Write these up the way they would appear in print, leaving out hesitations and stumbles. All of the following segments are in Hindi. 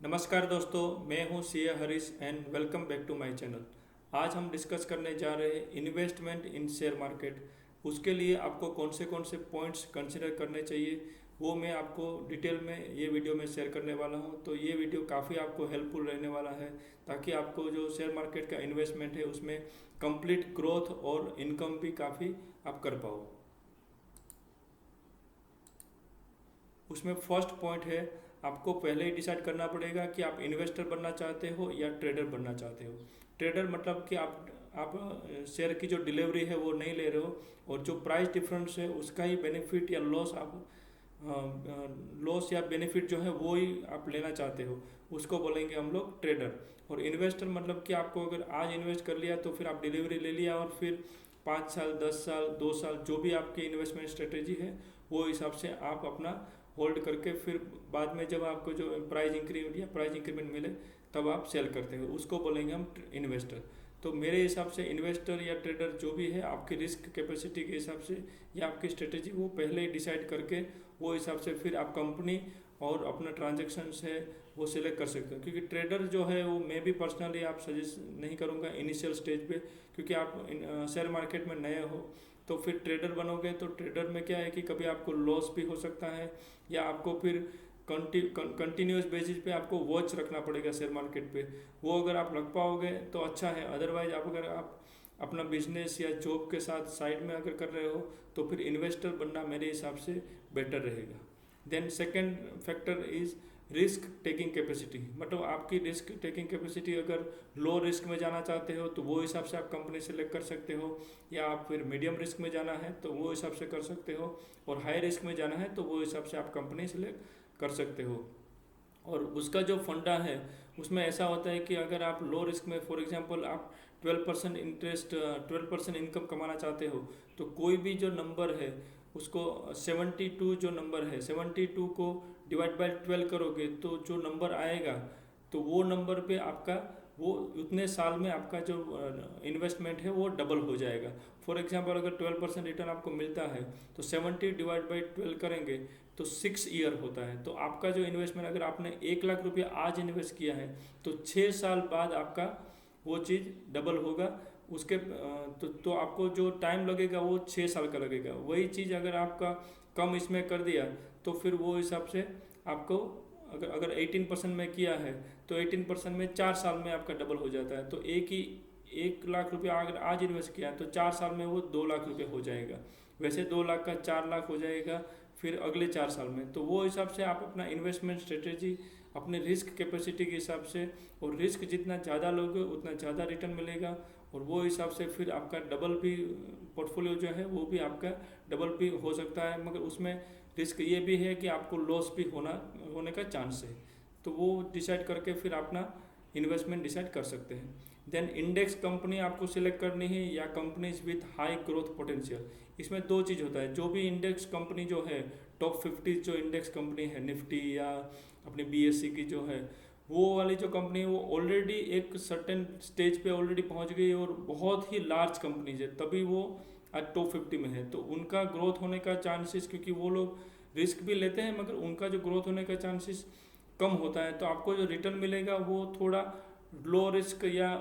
नमस्कार दोस्तों, मैं हूं CA Harish and welcome back to my channel. आज हम डिस्कस करने जा रहे हैं इन्वेस्टमेंट इन शेयर मार्केट। उसके लिए आपको कौन से पॉइंट्स कंसिडर करने चाहिए वो मैं आपको डिटेल में ये वीडियो में शेयर करने वाला हूं। तो ये वीडियो काफ़ी आपको हेल्पफुल रहने वाला है ताकि आपको जो शेयर मार्केट का इन्वेस्टमेंट है उसमें कंप्लीट ग्रोथ और इनकम भी काफ़ी आप कर पाओ। उसमें फर्स्ट पॉइंट है, आपको पहले ही डिसाइड करना पड़ेगा कि आप इन्वेस्टर बनना चाहते हो या ट्रेडर बनना चाहते हो। ट्रेडर मतलब कि आप शेयर की जो डिलीवरी है वो नहीं ले रहे हो और जो प्राइस डिफरेंस है उसका ही बेनिफिट या लॉस आप लॉस या बेनिफिट जो है वो ही आप लेना चाहते हो, उसको बोलेंगे हम लोग ट्रेडर। और इन्वेस्टर मतलब कि आपको अगर आज इन्वेस्ट कर लिया तो फिर आप डिलीवरी ले लिया और फिर 5 साल 10 साल 2 साल जो भी आपकी इन्वेस्टमेंट स्ट्रेटेजी है वो हिसाब से आप अपना होल्ड करके फिर बाद में जब आपको जो प्राइस इंक्रीमेंट या प्राइस इंक्रीमेंट मिले तब आप सेल करते हो, उसको बोलेंगे हम इन्वेस्टर। तो मेरे हिसाब से इन्वेस्टर या ट्रेडर जो भी है आपकी रिस्क कैपेसिटी के हिसाब से या आपकी स्ट्रेटेजी वो पहले ही डिसाइड करके वो हिसाब से फिर आप कंपनी और अपना ट्रांजेक्शन्स है वो सिलेक्ट कर सकते हो। क्योंकि ट्रेडर जो है वो मैं भी पर्सनली आप सजेस्ट नहीं करूँगा इनिशियल स्टेज पे, क्योंकि आप शेयर मार्केट में नए हो तो फिर ट्रेडर बनोगे तो ट्रेडर में क्या है कि कभी आपको लॉस भी हो सकता है या आपको फिर कंटिन्यूस बेसिस पे आपको वॉच रखना पड़ेगा शेयर मार्केट पे। वो अगर आप रख पाओगे तो अच्छा है, अदरवाइज आप अगर आप अपना बिजनेस या जॉब के साथ साइड में अगर कर रहे हो तो फिर इन्वेस्टर बनना मेरे हिसाब से बेटर रहेगा। Then second factor is risk taking capacity, मतलब आपकी रिस्क टेकिंग कैपेसिटी अगर लो रिस्क में जाना चाहते हो तो वो हिसाब से आप कंपनी सेलेक्ट कर सकते हो, या आप फिर मीडियम रिस्क में जाना है तो वो हिसाब से कर सकते हो, और हाई रिस्क में जाना है तो वो हिसाब से आप कंपनी सेलेक्ट कर सकते हो। और उसका जो फंडा है उसमें ऐसा होता है कि अगर आप लो रिस्क में फॉर एग्जांपल आप 12% इंटरेस्ट 12% इनकम कमाना चाहते हो तो कोई भी जो नंबर है उसको 72 जो नंबर है 72 को डिवाइड बाय 12 करोगे तो जो नंबर आएगा तो वो नंबर पे आपका वो उतने साल में आपका जो इन्वेस्टमेंट है वो डबल हो जाएगा। फॉर एग्जांपल अगर 12% रिटर्न आपको मिलता है तो 70 डिवाइड बाई 12 करेंगे तो 6 ईयर होता है। तो आपका जो इन्वेस्टमेंट अगर आपने 1 लाख रुपया आज इन्वेस्ट किया है तो 6 साल बाद आपका वो चीज़ डबल होगा। उसके तो आपको जो टाइम लगेगा वो 6 साल का लगेगा। वही चीज़ अगर आपका कम इसमें कर दिया तो फिर वो हिसाब से आपको अगर 18% में किया है तो 18% में 4 साल में आपका डबल हो जाता है। तो 1 लाख रुपया अगर आज इन्वेस्ट किया है तो 4 साल में वो 2 लाख रुपये हो जाएगा। वैसे 2 लाख का 4 लाख हो जाएगा फिर अगले 4 साल में। तो वो हिसाब से आप अपना इन्वेस्टमेंट स्ट्रेटेजी अपने रिस्क कैपेसिटी के हिसाब से, और रिस्क जितना ज़्यादा लोगे उतना ज़्यादा रिटर्न मिलेगा, और वो हिसाब से फिर आपका डबल भी पोर्टफोलियो जो है वो भी आपका डबल भी हो सकता है। मगर उसमें रिस्क ये भी है कि आपको लॉस भी होने का चांस है। तो वो डिसाइड करके फिर अपना इन्वेस्टमेंट डिसाइड कर सकते हैं। देन इंडेक्स कंपनी आपको सिलेक्ट करनी है या companies with high growth potential. इसमें दो चीज़ होता है, जो भी इंडेक्स कंपनी जो है टॉप 50 जो इंडेक्स कंपनी है निफ्टी या अपनी बीएससी की जो है वो वाली जो कंपनी है वो ऑलरेडी एक सर्टेन स्टेज पे ऑलरेडी पहुंच गई और बहुत ही लार्ज कंपनीज है तभी वो आज टॉप 50 में है। तो उनका ग्रोथ होने का चांसेस, क्योंकि वो लोग रिस्क भी लेते हैं मगर उनका जो ग्रोथ होने का चांसेस कम होता है, तो आपको जो रिटर्न मिलेगा वो थोड़ा लो रिस्क या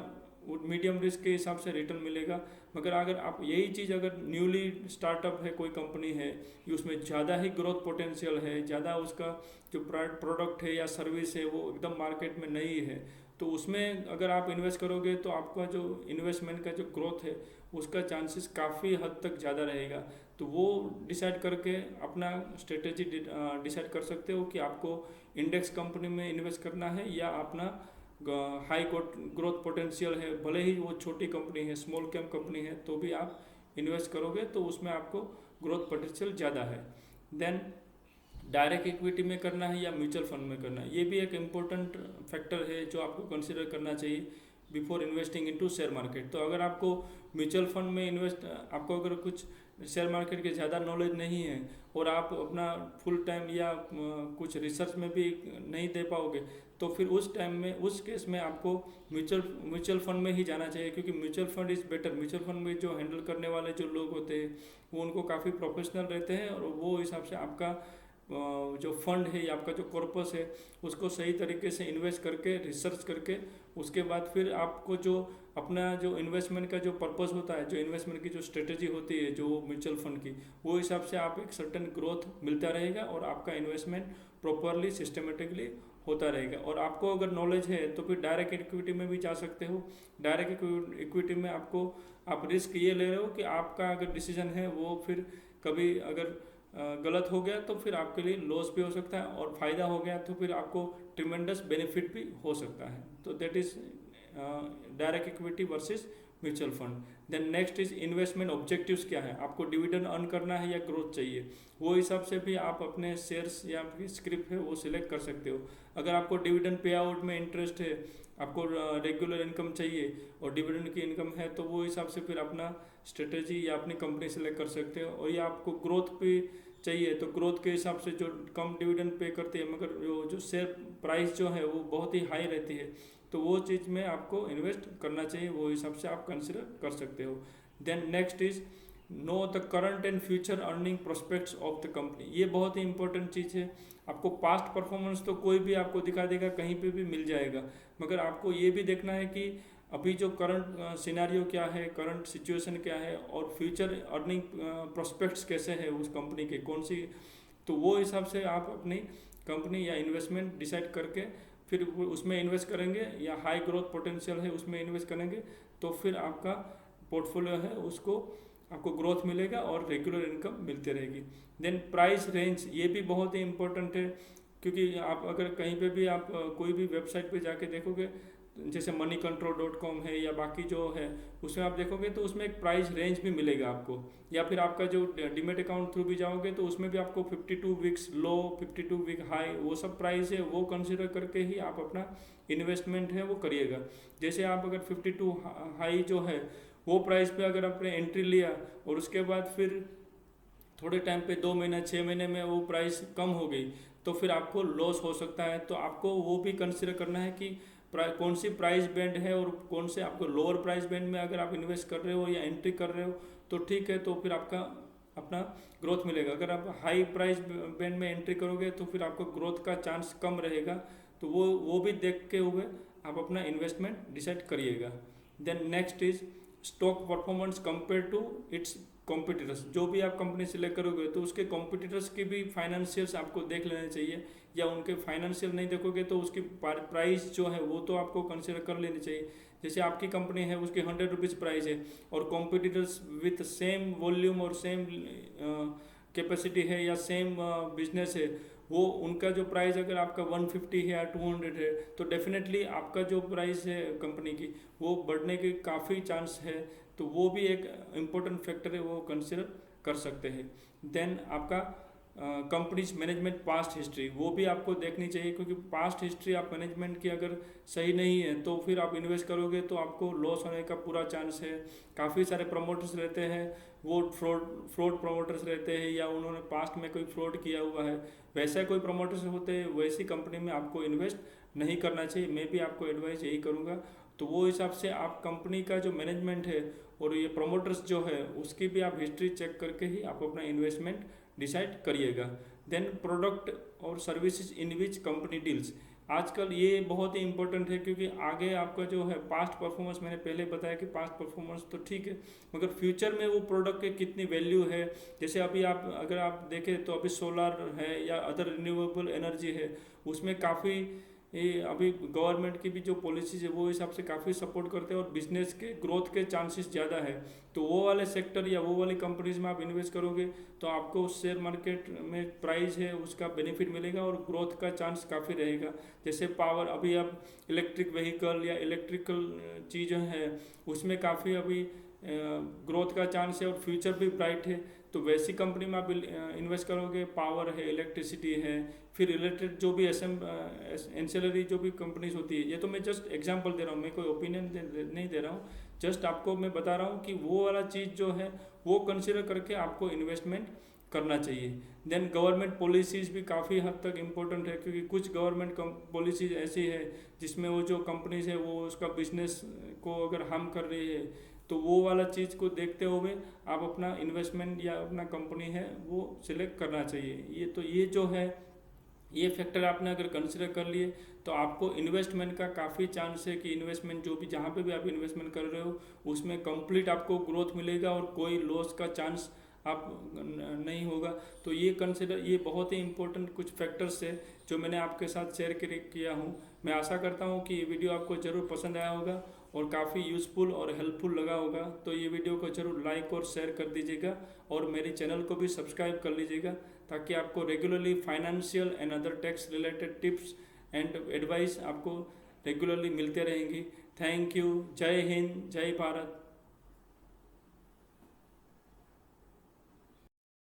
मीडियम रिस्क के हिसाब से रिटर्न मिलेगा। मगर अगर आप यही चीज़ अगर न्यूली स्टार्टअप है कोई कंपनी है कि उसमें ज़्यादा ही ग्रोथ पोटेंशियल है, ज़्यादा उसका जो प्रोडक्ट है या सर्विस है वो एकदम मार्केट में नई है, तो उसमें अगर आप इन्वेस्ट करोगे तो आपका जो इन्वेस्टमेंट का जो ग्रोथ है उसका चांसेस काफ़ी हद तक ज़्यादा रहेगा। तो वो डिसाइड करके अपना स्ट्रेटेजी डिसाइड कर सकते हो कि आपको इंडेक्स कंपनी में इन्वेस्ट करना है या अपना हाई ग्रोथ पोटेंशियल है, भले ही वो छोटी कंपनी है स्मॉल कैप कंपनी है तो भी आप इन्वेस्ट करोगे तो उसमें आपको ग्रोथ पोटेंशियल ज़्यादा है। देन डायरेक्ट इक्विटी में करना है या म्यूचुअल फंड में करना है, ये भी एक इम्पोर्टेंट फैक्टर है जो आपको कंसिडर करना चाहिए before investing into share market. तो अगर आपको म्यूचुअल फंड में इन्वेस्ट आपको अगर कुछ शेयर मार्केट के ज़्यादा नॉलेज नहीं है और आप अपना फुल टाइम या कुछ रिसर्च में भी नहीं दे पाओगे तो फिर उस टाइम में उस केस में आपको म्यूचुअल फंड में ही जाना चाहिए, क्योंकि mutual fund is better. Mutual fund में जो हैंडल करने वाले जो लोग होते हैं वो उनको काफ़ी प्रोफेशनल रहते हैं और वो हिसाब से आपका जो फंड है या आपका जो कॉर्पस है उसको सही तरीके से इन्वेस्ट करके रिसर्च करके उसके बाद फिर आपको जो अपना जो इन्वेस्टमेंट का जो पर्पस होता है, जो इन्वेस्टमेंट की जो स्ट्रेटेजी होती है जो म्यूचुअल फंड की, वो हिसाब से आप एक सर्टेन ग्रोथ मिलता रहेगा और आपका इन्वेस्टमेंट प्रॉपरली सिस्टमेटिकली होता रहेगा। और आपको अगर नॉलेज है तो फिर डायरेक्ट इक्विटी में भी जा सकते हो। डायरेक्ट इक्विटी में आपको आप रिस्क ये ले रहे हो कि आपका अगर डिसीजन है वो फिर कभी अगर गलत हो गया तो फिर आपके लिए लॉस भी हो सकता है, और फ़ायदा हो गया तो फिर आपको ट्रिमेंडस बेनिफिट भी हो सकता है। तो that is direct equity versus mutual fund. Then next is investment objectives क्या है, आपको डिविडेंड अर्न करना है या ग्रोथ चाहिए, वो हिसाब से भी आप अपने शेयर्स या आपकी स्क्रिप्ट है वो सिलेक्ट कर सकते हो। अगर आपको डिविडेंड पे आउट में इंटरेस्ट है, आपको रेगुलर इनकम चाहिए और डिविडेंड की इनकम है, तो वो हिसाब से फिर अपना स्ट्रेटेजी या अपनी कंपनी सेलेक्ट कर सकते हो। और या आपको ग्रोथ भी चाहिए तो ग्रोथ के हिसाब से जो कम डिविडेंड पे करते हैं मगर जो शेयर प्राइस जो है वो बहुत ही हाई रहती है, तो वो चीज़ में आपको इन्वेस्ट करना चाहिए, वो हिसाब से आप कंसिडर कर सकते हो। Then next is know the current and future earning prospects of the company. ये बहुत ही इंपॉर्टेंट चीज़ है। आपको पास्ट परफॉर्मेंस तो कोई भी आपको दिखा देगा, कहीं पे भी मिल जाएगा, मगर आपको ये भी देखना है कि अभी जो करंट सिनेरियो क्या है, करंट सिचुएशन क्या है और फ्यूचर अर्निंग प्रोस्पेक्ट्स कैसे है उस कंपनी के, कौन सी, तो वो हिसाब से आप अपनी कंपनी या इन्वेस्टमेंट डिसाइड करके फिर उसमें इन्वेस्ट करेंगे, या हाई ग्रोथ पोटेंशियल है उसमें इन्वेस्ट करेंगे, तो फिर आपका पोर्टफोलियो है उसको आपको ग्रोथ मिलेगा और रेगुलर इनकम मिलती रहेगी। देन प्राइस रेंज, ये भी बहुत ही इंपॉर्टेंट है, क्योंकि आप अगर कहीं पे भी आप कोई भी वेबसाइट पे जाके देखोगे, जैसे moneycontrol.com है या बाकी जो है उसमें आप देखोगे तो उसमें एक प्राइस रेंज भी मिलेगा आपको, या फिर आपका जो डीमेट अकाउंट थ्रू भी जाओगे तो उसमें भी आपको 52 वीक्स लो, 52 वीक हाई, वो सब प्राइस है वो कंसिडर करके ही आप अपना इन्वेस्टमेंट है वो करिएगा। जैसे आप अगर 52 हाई जो है वो प्राइस पे अगर आपने एंट्री लिया और उसके बाद फिर थोड़े टाइम पे 2 महीने 6 महीने में वो प्राइस कम हो गई तो फिर आपको लॉस हो सकता है। तो आपको वो भी कंसिडर करना है कि कौन सी प्राइस बैंड है और कौन से आपको लोअर प्राइस बैंड में अगर आप इन्वेस्ट कर रहे हो या एंट्री कर रहे हो तो ठीक है, तो फिर आपका अपना ग्रोथ मिलेगा। अगर आप हाई प्राइस बैंड में एंट्री करोगे तो फिर आपको ग्रोथ का चांस कम रहेगा, तो वो भी देख के हुए आप अपना इन्वेस्टमेंट डिसाइड करिएगा। Then next is stock performance compare to its competitors. जो भी आप कंपनी सेलेक्ट करोगे तो उसके कॉम्पिटिटर्स के भी फाइनेंशियल्स आपको देख लेने चाहिए, या उनके फाइनेंशियल नहीं देखोगे तो उसकी प्राइस जो है वो तो आपको कंसिडर कर लेनी चाहिए। जैसे आपकी कंपनी है उसकी 100 रुपीज़ प्राइस है और कॉम्पिटिटर्स विथ सेम वॉल्यूम और सेम कैपेसिटी है या सेम बिजनेस है, वो उनका जो प्राइस अगर आपका 150 है या 200 है तो डेफिनेटली आपका जो प्राइस है कंपनी की वो बढ़ने के काफ़ी चांस है, तो वो भी एक इम्पोर्टेंट फैक्टर है, वो कंसिडर कर सकते हैं। देन आपका कंपनीज मैनेजमेंट पास्ट हिस्ट्री, वो भी आपको देखनी चाहिए, क्योंकि पास्ट हिस्ट्री आप मैनेजमेंट की अगर सही नहीं है तो फिर आप इन्वेस्ट करोगे तो आपको लॉस होने का पूरा चांस है। काफ़ी सारे प्रमोटर्स रहते हैं, वो फ्रॉड प्रमोटर्स रहते हैं या उन्होंने पास्ट में कोई फ्रॉड किया हुआ है, वैसे कोई प्रमोटर्स होते हैं, वैसी कंपनी में आपको इन्वेस्ट नहीं करना चाहिए। मैं भी आपको एडवाइस यही करूँगा। तो वो हिसाब से आप कंपनी का जो मैनेजमेंट है और ये प्रमोटर्स जो है उसकी भी आप हिस्ट्री चेक करके ही आप अपना इन्वेस्टमेंट डिसाइड करिएगा। देन प्रोडक्ट और services in which company deals, आजकल ये बहुत ही इंपॉर्टेंट है, क्योंकि आगे आपका जो है पास्ट परफॉर्मेंस, मैंने पहले बताया कि पास्ट परफॉर्मेंस तो ठीक है, मगर फ्यूचर में वो प्रोडक्ट की कितनी वैल्यू है। जैसे अभी आप अगर आप देखें तो अभी सोलर है या अदर रिन्यूएबल एनर्जी है, उसमें काफ़ी ये अभी गवर्नमेंट की भी जो पॉलिसीज है वो हिसाब से काफ़ी सपोर्ट करते हैं और बिजनेस के ग्रोथ के चांसेस ज़्यादा है। तो वो वाले सेक्टर या वो वाली कंपनीज में आप इन्वेस्ट करोगे तो आपको उस शेयर मार्केट में प्राइस है उसका बेनिफिट मिलेगा और ग्रोथ का चांस काफ़ी रहेगा। जैसे पावर, अभी आप इलेक्ट्रिक व्हीकल या इलेक्ट्रिकल चीज़ें हैं उसमें काफ़ी अभी ग्रोथ का चांस है और फ्यूचर भी ब्राइट है, तो वैसी कंपनी में आप इन्वेस्ट करोगे। पावर है, इलेक्ट्रिसिटी है, फिर रिलेटेड जो भी एंसिलरी जो भी कंपनीज होती है, ये तो मैं जस्ट एग्जांपल दे रहा हूँ, मैं कोई ओपिनियन नहीं दे रहा हूँ, जस्ट आपको मैं बता रहा हूँ कि वो वाला चीज़ जो है वो कंसिडर करके आपको इन्वेस्टमेंट करना चाहिए। देन गवर्नमेंट पॉलिसीज़ भी काफ़ी हद तक इम्पोर्टेंट है, क्योंकि कुछ गवर्नमेंट पॉलिसीज़ ऐसी है जिसमें वो जो कंपनीज है वो उसका बिजनेस को अगर हार्म कर रही है तो वो वाला चीज़ को देखते हुए आप अपना इन्वेस्टमेंट या अपना कंपनी है वो सिलेक्ट करना चाहिए। ये जो है ये फैक्टर आपने अगर कंसिडर कर लिए तो आपको इन्वेस्टमेंट का काफ़ी चांस है कि इन्वेस्टमेंट जो भी जहाँ पे भी आप इन्वेस्टमेंट कर रहे हो उसमें कंप्लीट आपको ग्रोथ मिलेगा और कोई लॉस का चांस आप नहीं होगा। तो ये बहुत ही इंपॉर्टेंट कुछ फैक्टर्स है जो मैंने आपके साथ शेयर किया हूँ। मैं आशा करता हूँ कि ये वीडियो आपको ज़रूर पसंद आया होगा और काफ़ी यूज़फुल और हेल्पफुल लगा होगा। तो ये वीडियो को ज़रूर लाइक और शेयर कर दीजिएगा और मेरे चैनल को भी सब्सक्राइब कर लीजिएगा ताकि आपको regularly financial and other tax related tips and advice आपको रेगुलरली मिलते रहेंगी। Thank you. जय हिंद, जय भारत।